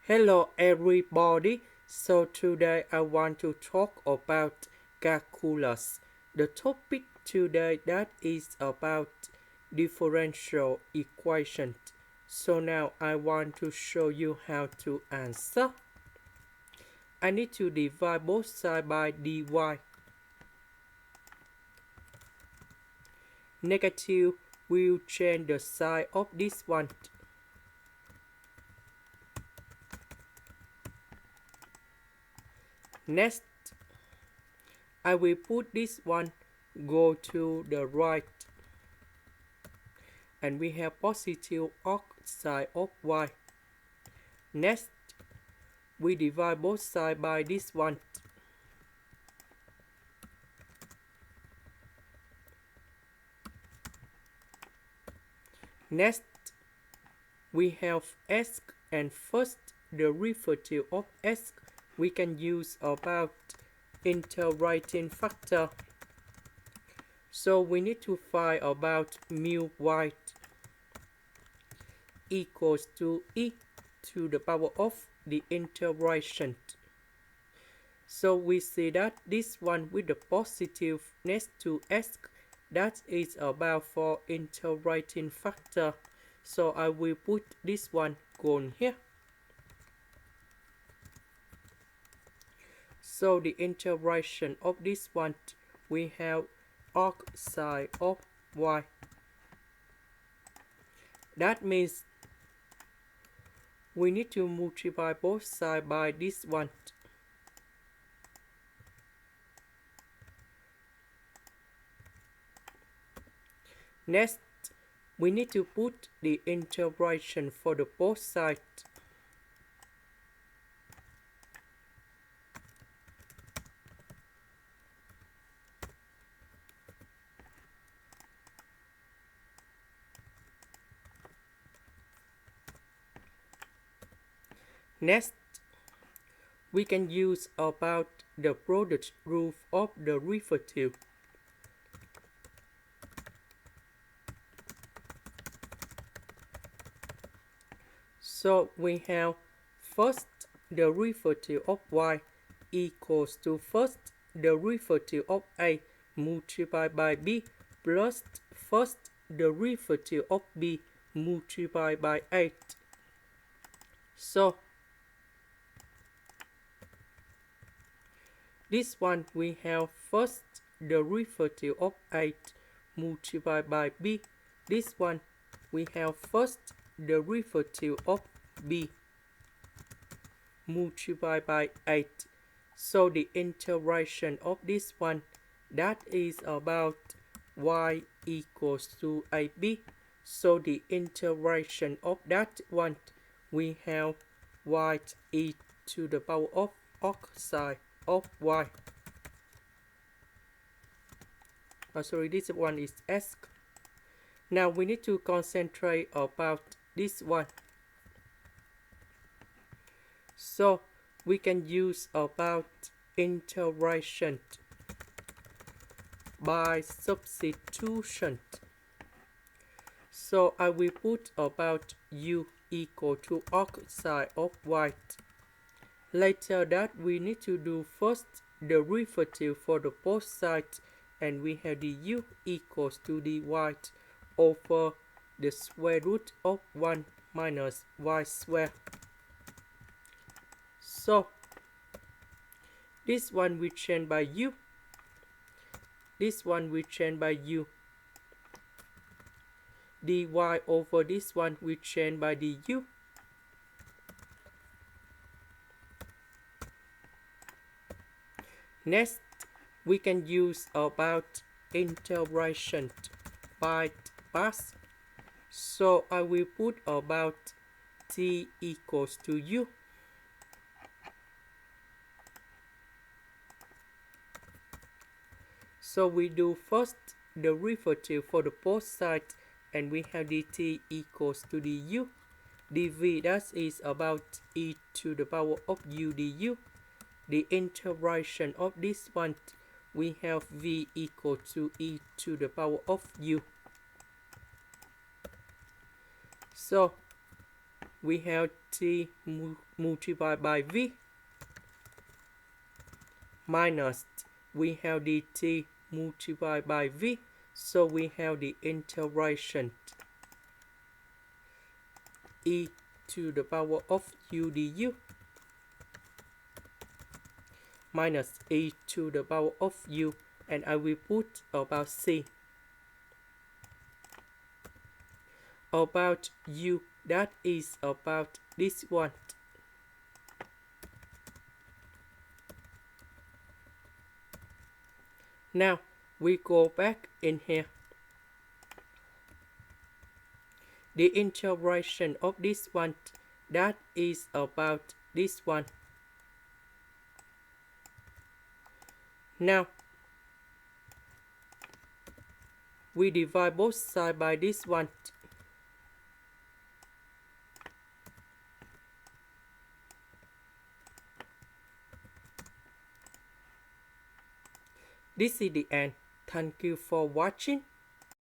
Hello everybody. So today I want to talk about calculus. The topic today that is about differential equations. So now I want to show you how to answer. I need to divide both sides by dy. Negative will change the sign of this one. Next, I will put this one go to the right, and we have positive arcsine of y. Next, we divide both sides by this one. Next, we have s, and first derivative of s we can use about integrating factor. So we need to find about mu y equals to e to the power of the integration. So we see that this one with the positive next to s, that is about for integrating factor. So I will put this one gone here. So the integration of this one, we have arcsine of y. That means we need to multiply both sides by this one. Next, we need to put the integration for the both sides. Next, we can use about the product rule of the derivative. So we have first derivative of y equals to first derivative of a multiplied by b plus first derivative of b multiplied by 8. So this one we have first derivative of 8 multiplied by b. This one we have first derivative of b multiplied by 8. So the integration of this one, that is about y equals to ab. So the integration of that one, we have y e to the power of arcsine of y. Sorry, this one is s. Now we need to concentrate about this one. So we can use about integration by substitution. So I will put about u equal to arcsine of y. Later that we need to do first derivative for the both sides, and we have the u equals to dy over the square root of 1 minus y squared. So this one we change by u. This one we change by u. dy over this one we change by du. Next, we can use about integration by parts. So I will put about t equals to u. So we do first derivative for the both sides, and we have dt equals to du. dv, that is about e to the power of u du. The integration of this one, we have v equal to e to the power of u. So we have dt multiplied by v minus we have dt multiplied by v, so we have the integration e to the power of u du minus e to the power of u, and I will put about c. About u, that is about this one. Now we go back in here. The integration of this one, that is about this one. Now we divide both sides by this one. This is the end. Thank you for watching.